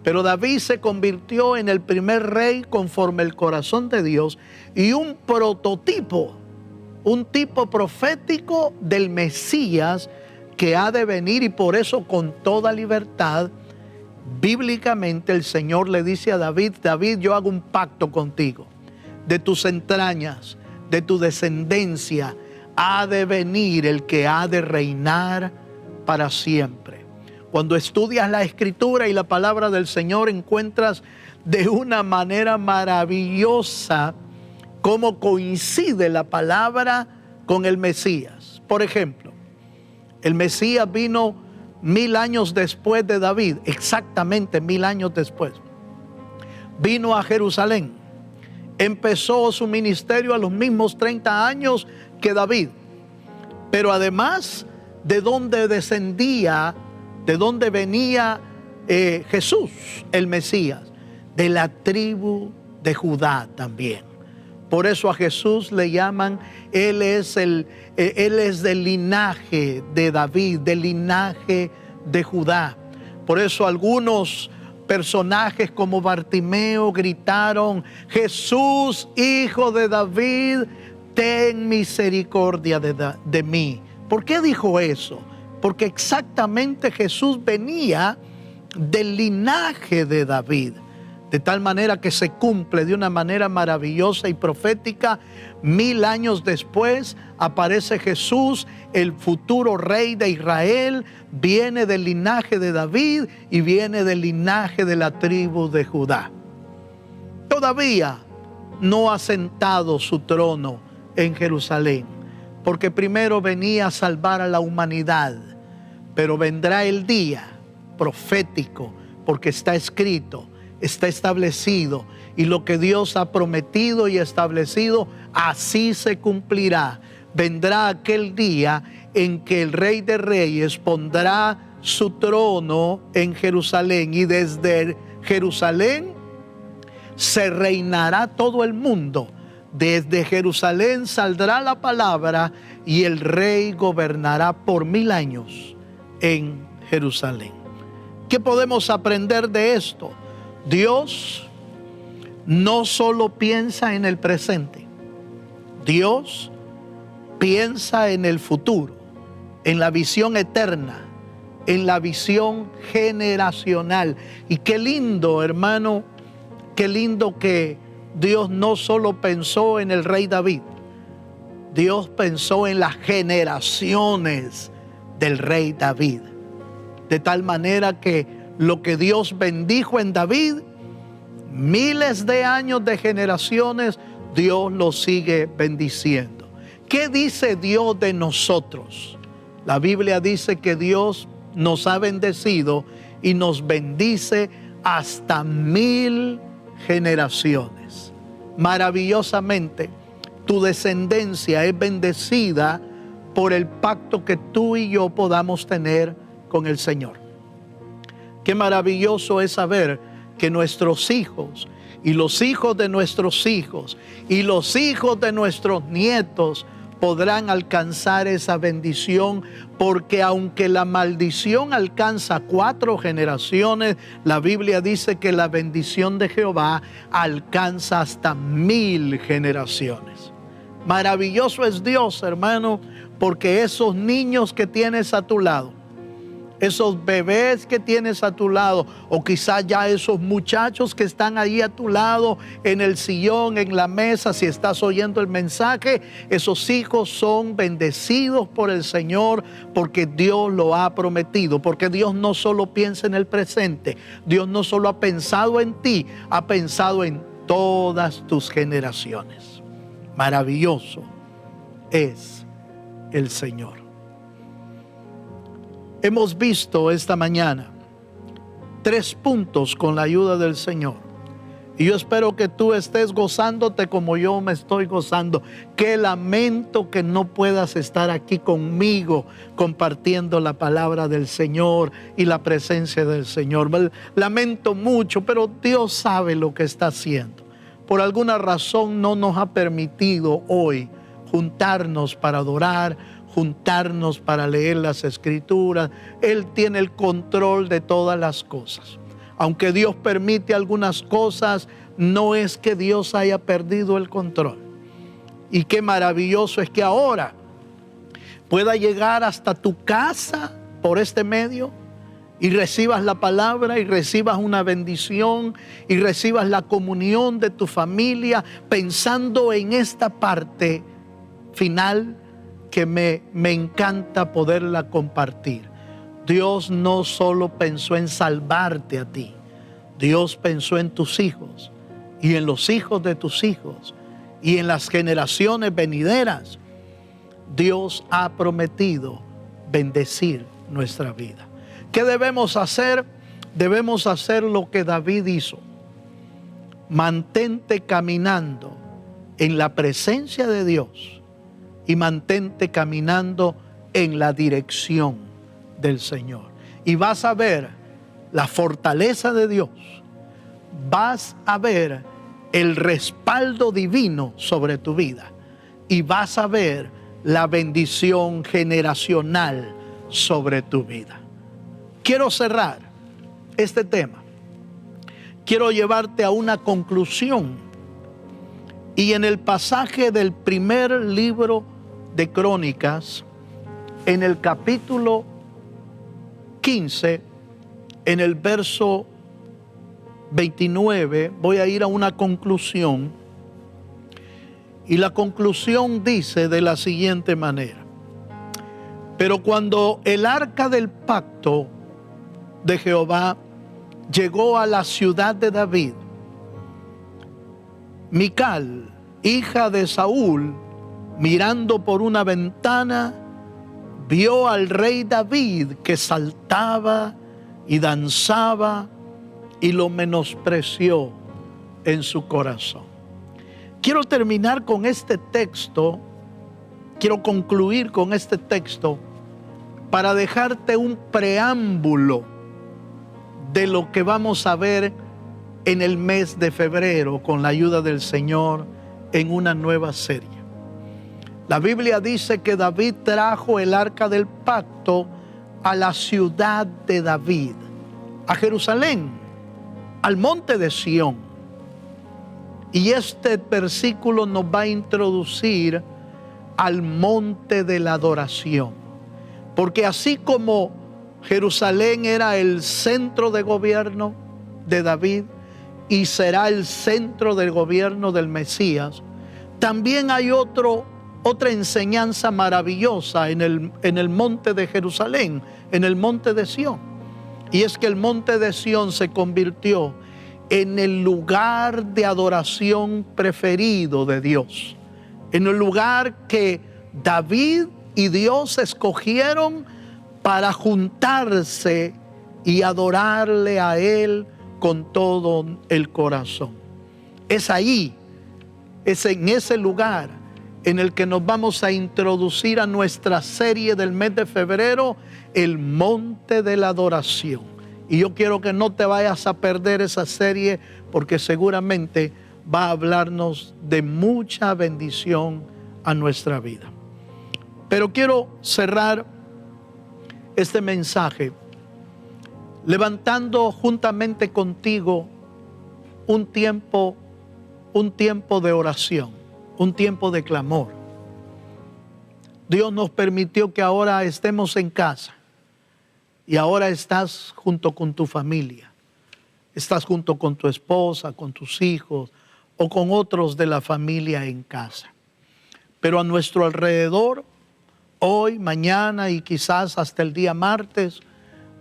Pero David se convirtió en el primer rey conforme el corazón de Dios y un prototipo un tipo profético del Mesías que ha de venir, y por eso con toda libertad, bíblicamente el Señor le dice a David: David, yo hago un pacto contigo. De tus entrañas, de tu descendencia, ha de venir el que ha de reinar para siempre. Cuando estudias la Escritura y la palabra del Señor, encuentras de una manera maravillosa cómo coincide la palabra con el Mesías. Por ejemplo, el Mesías vino 1000 años después de David, exactamente 1000 años después. Vino a Jerusalén, empezó su ministerio a los mismos 30 años que David. Pero además, ¿de dónde descendía, de dónde venía Jesús, el Mesías? De la tribu de Judá también. Por eso a Jesús le llaman, Él es del linaje de David, del linaje de Judá. Por eso algunos personajes como Bartimeo gritaron: Jesús, hijo de David, ten misericordia de mí. ¿Por qué dijo eso? Porque exactamente Jesús venía del linaje de David. De tal manera que se cumple de una manera maravillosa y profética. 1000 años después aparece Jesús, el futuro rey de Israel. Viene del linaje de David y viene del linaje de la tribu de Judá. Todavía no ha sentado su trono en Jerusalén, porque primero venía a salvar a la humanidad. Pero vendrá el día profético, porque está escrito, está establecido, y lo que Dios ha prometido y establecido, así se cumplirá. Vendrá aquel día en que el Rey de Reyes pondrá su trono en Jerusalén, y desde Jerusalén se reinará todo el mundo. Desde Jerusalén saldrá la palabra, y el Rey gobernará por 1000 años en Jerusalén. ¿Qué podemos aprender de esto? Dios no solo piensa en el presente, Dios piensa en el futuro, en la visión eterna, en la visión generacional. Y qué lindo, hermano, qué lindo que Dios no solo pensó en el rey David, Dios pensó en las generaciones del rey David. De tal manera que lo que Dios bendijo en David, miles de años de generaciones, Dios lo sigue bendiciendo. ¿Qué dice Dios de nosotros? La Biblia dice que Dios nos ha bendecido y nos bendice hasta 1000 generaciones. Maravillosamente, tu descendencia es bendecida por el pacto que tú y yo podamos tener con el Señor. Qué maravilloso es saber que nuestros hijos y los hijos de nuestros hijos y los hijos de nuestros nietos podrán alcanzar esa bendición, porque aunque la maldición alcanza 4 generaciones, la Biblia dice que la bendición de Jehová alcanza hasta 1000 generaciones. Maravilloso es Dios, hermano, porque esos niños que tienes a tu lado, esos bebés que tienes a tu lado, o quizás ya esos muchachos que están ahí a tu lado, en el sillón, en la mesa, si estás oyendo el mensaje, esos hijos son bendecidos por el Señor, porque Dios lo ha prometido, porque Dios no solo piensa en el presente, Dios no solo ha pensado en ti, ha pensado en todas tus generaciones. Maravilloso es el Señor. Hemos visto esta mañana 3 puntos con la ayuda del Señor. Y yo espero que tú estés gozándote como yo me estoy gozando. Qué lamento que no puedas estar aquí conmigo compartiendo la palabra del Señor y la presencia del Señor. Lamento mucho, pero Dios sabe lo que está haciendo. Por alguna razón no nos ha permitido hoy juntarnos para adorar, juntarnos para leer las Escrituras. Él tiene el control de todas las cosas. Aunque Dios permite algunas cosas, no es que Dios haya perdido el control. Y qué maravilloso es que ahora pueda llegar hasta tu casa por este medio y recibas la palabra y recibas una bendición y recibas la comunión de tu familia, pensando en esta parte final que me encanta poderla compartir. Dios no solo pensó en salvarte a ti, Dios pensó en tus hijos y en los hijos de tus hijos y en las generaciones venideras. Dios ha prometido bendecir nuestra vida. ¿Qué debemos hacer? Debemos hacer lo que David hizo. Mantente caminando en la presencia de Dios y mantente caminando en la dirección del Señor. Y vas a ver la fortaleza de Dios. Vas a ver el respaldo divino sobre tu vida. Y vas a ver la bendición generacional sobre tu vida. Quiero cerrar este tema. Quiero llevarte a una conclusión. Y en el pasaje del primer libro de Crónicas, en el capítulo 15, en el verso 29, voy a ir a una conclusión. Y la conclusión dice de la siguiente manera: pero cuando el arca del pacto de Jehová llegó a la ciudad de David, Mical, hija de Saúl, mirando por una ventana, vio al rey David que saltaba y danzaba y lo menospreció en su corazón. Quiero terminar con este texto, quiero concluir con este texto para dejarte un preámbulo de lo que vamos a ver en el mes de febrero con la ayuda del Señor en una nueva serie. La Biblia dice que David trajo el arca del pacto a la ciudad de David, a Jerusalén, al monte de Sión. Y este versículo nos va a introducir al monte de la adoración. Porque así como Jerusalén era el centro de gobierno de David y será el centro del gobierno del Mesías, también hay otra enseñanza maravillosa en el monte de Jerusalén, en el monte de Sión. Y es que el monte de Sión se convirtió en el lugar de adoración preferido de Dios, en el lugar que David y Dios escogieron para juntarse y adorarle a Él con todo el corazón. Es ahí, es en ese lugar en el que nos vamos a introducir a nuestra serie del mes de febrero, el monte de la adoración. Y yo quiero que no te vayas a perder esa serie, porque seguramente va a hablarnos de mucha bendición a nuestra vida. Pero quiero cerrar este mensaje levantando juntamente contigo un tiempo de oración, un tiempo de clamor. Dios nos permitió que ahora estemos en casa y ahora estás junto con tu familia, estás junto con tu esposa, con tus hijos o con otros de la familia en casa. Pero a nuestro alrededor, hoy, mañana y quizás hasta el día martes,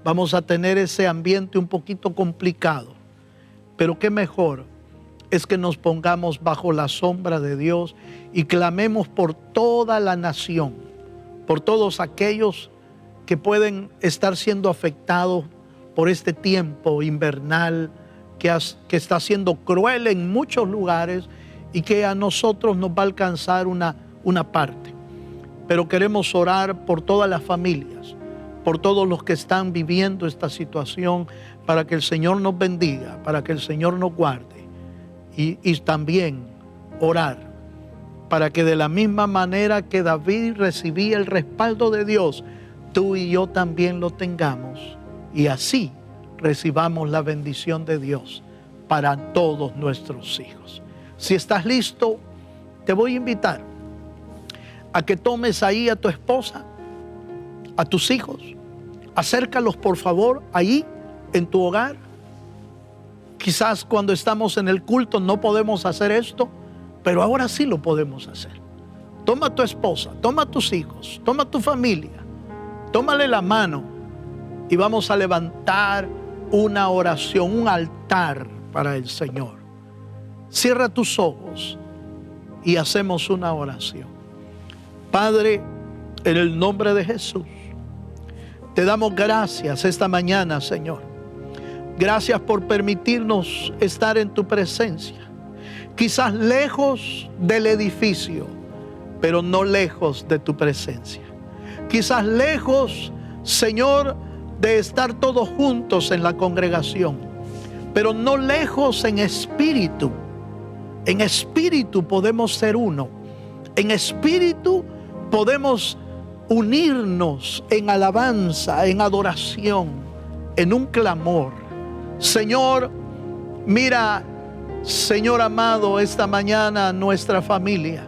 vamos a tener ese ambiente un poquito complicado. Pero qué mejor es que nos pongamos bajo la sombra de Dios y clamemos por toda la nación, por todos aquellos que pueden estar siendo afectados por este tiempo invernal que está siendo cruel en muchos lugares y que a nosotros nos va a alcanzar una parte. Pero queremos orar por todas las familias, por todos los que están viviendo esta situación, para que el Señor nos bendiga, para que el Señor nos guarde. Y también orar para que de la misma manera que David recibía el respaldo de Dios, tú y yo también lo tengamos. Y así recibamos la bendición de Dios para todos nuestros hijos. Si estás listo, te voy a invitar a que tomes ahí a tu esposa, a tus hijos. Acércalos, por favor, ahí en tu hogar. Quizás cuando estamos en el culto no podemos hacer esto, pero ahora sí lo podemos hacer. Toma a tu esposa, toma a tus hijos, toma a tu familia, tómale la mano y vamos a levantar una oración, un altar para el Señor. Cierra tus ojos y hacemos una oración. Padre, en el nombre de Jesús, te damos gracias esta mañana, Señor. Gracias por permitirnos estar en tu presencia. Quizás lejos del edificio, pero no lejos de tu presencia. Quizás lejos, Señor, de estar todos juntos en la congregación, pero no lejos en espíritu. En espíritu podemos ser uno. En espíritu podemos unirnos en alabanza, en adoración, en un clamor. Señor, mira, Señor amado, esta mañana nuestra familia,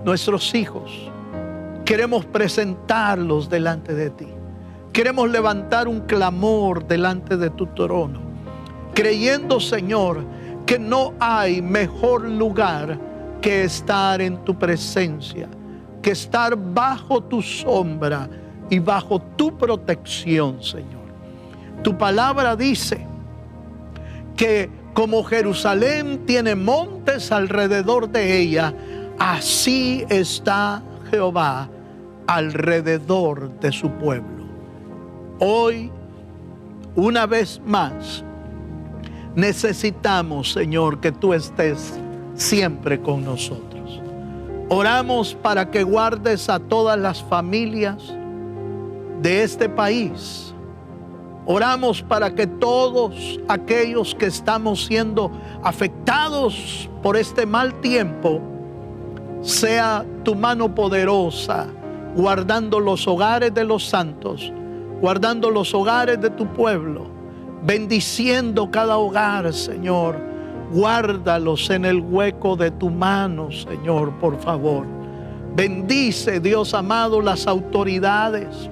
nuestros hijos, queremos presentarlos delante de ti. Queremos levantar un clamor delante de tu trono, creyendo, Señor, que no hay mejor lugar que estar en tu presencia, que estar bajo tu sombra y bajo tu protección, Señor. Tu palabra dice que como Jerusalén tiene montes alrededor de ella, así está Jehová alrededor de su pueblo. Hoy, una vez más, necesitamos, Señor, que tú estés siempre con nosotros. Oramos para que guardes a todas las familias de este país. Oramos para que todos aquellos que estamos siendo afectados por este mal tiempo, sea tu mano poderosa, guardando los hogares de los santos, guardando los hogares de tu pueblo, bendiciendo cada hogar, Señor. Guárdalos en el hueco de tu mano, Señor, por favor. Bendice, Dios amado, las autoridades.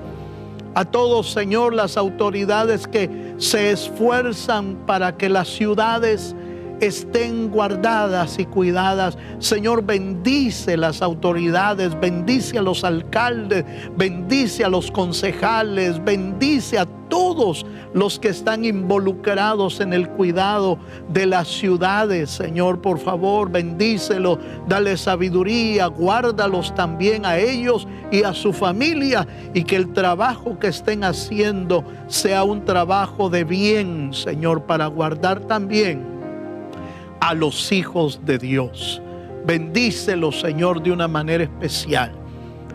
A todos, Señor, las autoridades que se esfuerzan para que las ciudades estén guardadas y cuidadas. Señor, bendice las autoridades, bendice a los alcaldes, bendice a los concejales, bendice a todos los que están involucrados en el cuidado de las ciudades. Señor, por favor, bendícelos, dale sabiduría, guárdalos también a ellos y a su familia, y que el trabajo que estén haciendo sea un trabajo de bien, Señor, para guardar también a los hijos de Dios. Bendícelos, Señor, de una manera especial.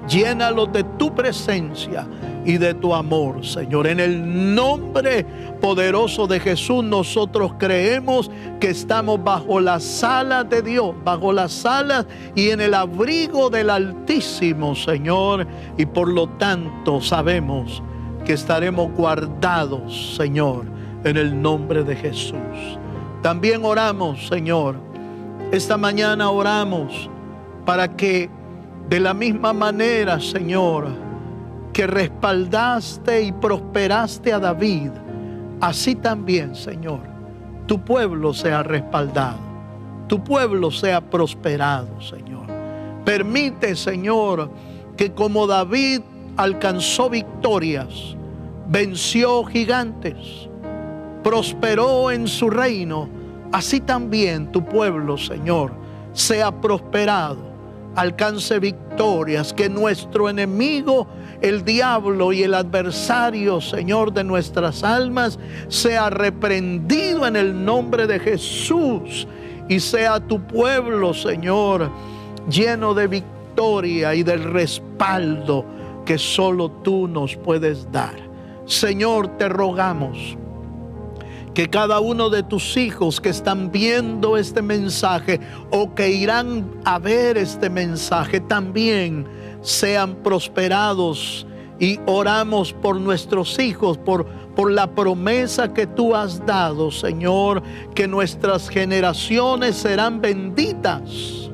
Llénalos de tu presencia y de tu amor, Señor. En el nombre poderoso de Jesús, nosotros creemos que estamos bajo las alas de Dios, bajo las alas y en el abrigo del Altísimo, Señor. Y por lo tanto sabemos que estaremos guardados, Señor, en el nombre de Jesús. También oramos, Señor, esta mañana oramos para que de la misma manera, Señor, que respaldaste y prosperaste a David, así también, Señor, tu pueblo sea respaldado, tu pueblo sea prosperado, Señor. Permite, Señor, que como David alcanzó victorias, venció gigantes, prosperó en su reino, así también tu pueblo, Señor, sea prosperado, alcance victorias, que nuestro enemigo, el diablo y el adversario, Señor, de nuestras almas, sea reprendido en el nombre de Jesús, y sea tu pueblo, Señor, lleno de victoria y del respaldo que solo tú nos puedes dar. Señor, te rogamos que cada uno de tus hijos que están viendo este mensaje o que irán a ver este mensaje también sean prosperados, y oramos por nuestros hijos, por la promesa que tú has dado, Señor, que nuestras generaciones serán benditas.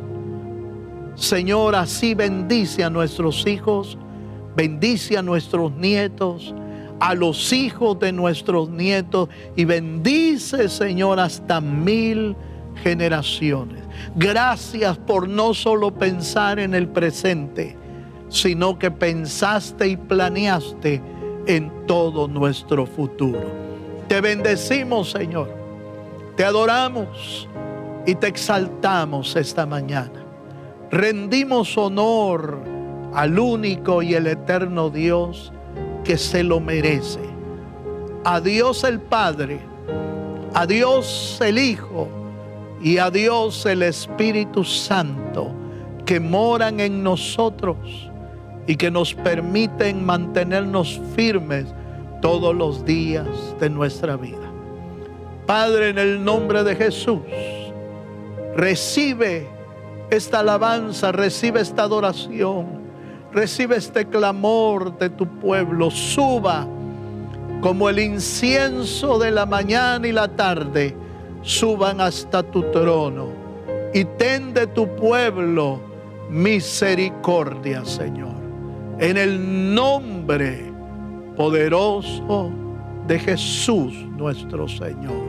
Señor, así bendice a nuestros hijos, bendice a nuestros nietos, a los hijos de nuestros nietos, y bendice, Señor, hasta 1000 generaciones. Gracias por no solo pensar en el presente, sino que pensaste y planeaste en todo nuestro futuro. Te bendecimos, Señor, te adoramos y te exaltamos esta mañana. Rendimos honor al único y el eterno Dios que se lo merece. A Dios el Padre, a Dios el Hijo y a Dios el Espíritu Santo, que moran en nosotros y que nos permiten mantenernos firmes todos los días de nuestra vida. Padre, en el nombre de Jesús, recibe esta alabanza, recibe esta adoración, recibe este clamor de tu pueblo. Suba como el incienso de la mañana y la tarde, suban hasta tu trono y ten de tu pueblo misericordia, Señor. En el nombre poderoso de Jesús nuestro Señor.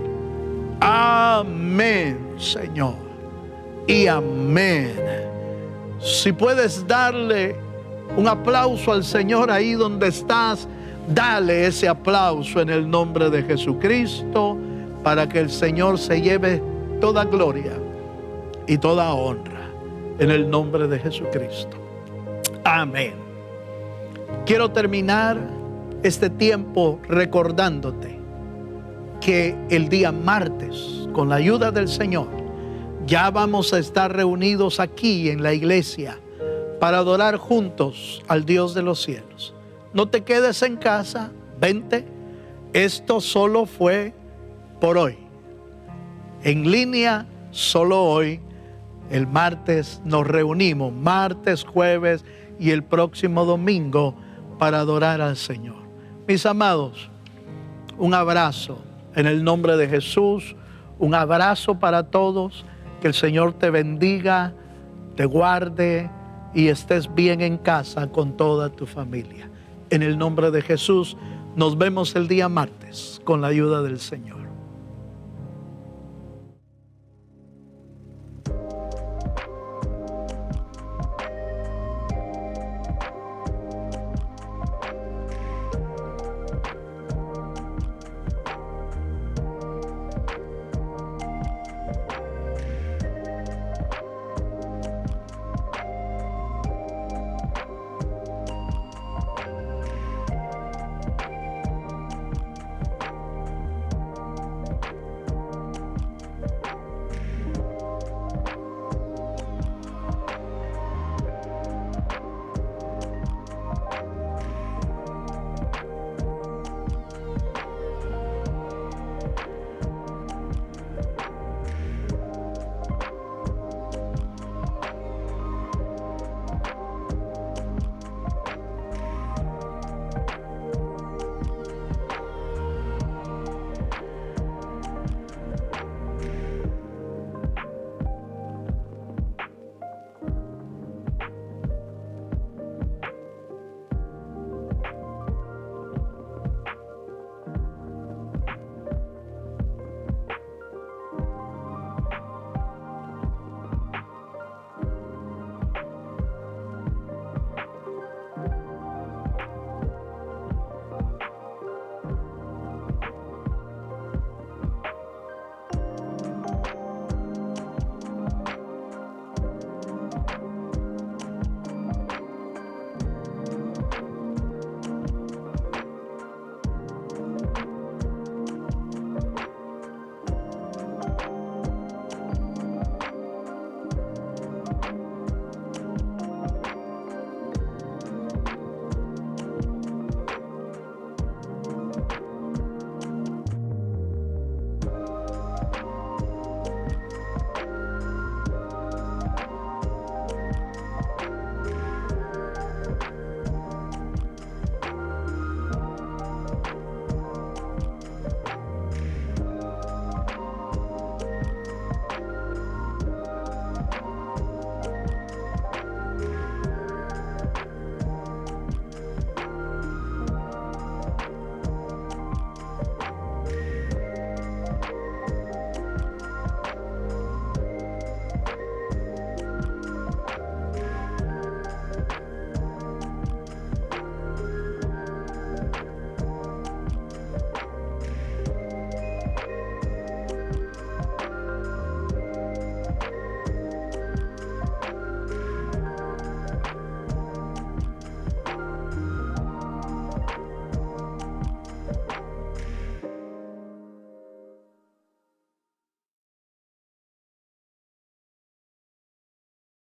Amén, Señor. Y amén. Si puedes darle un aplauso al Señor ahí donde estás, dale ese aplauso en el nombre de Jesucristo, para que el Señor se lleve toda gloria y toda honra en el nombre de Jesucristo. Amén. Quiero terminar este tiempo recordándote que el día martes, con la ayuda del Señor, ya vamos a estar reunidos aquí en la iglesia para adorar juntos al Dios de los cielos. No te quedes en casa, vente. Esto solo fue por hoy. En línea, solo hoy. El martes nos reunimos, martes, jueves y el próximo domingo, para adorar al Señor. Mis amados, un abrazo en el nombre de Jesús, un abrazo para todos. Que el Señor te bendiga, te guarde y estés bien en casa con toda tu familia. En el nombre de Jesús, nos vemos el día martes con la ayuda del Señor.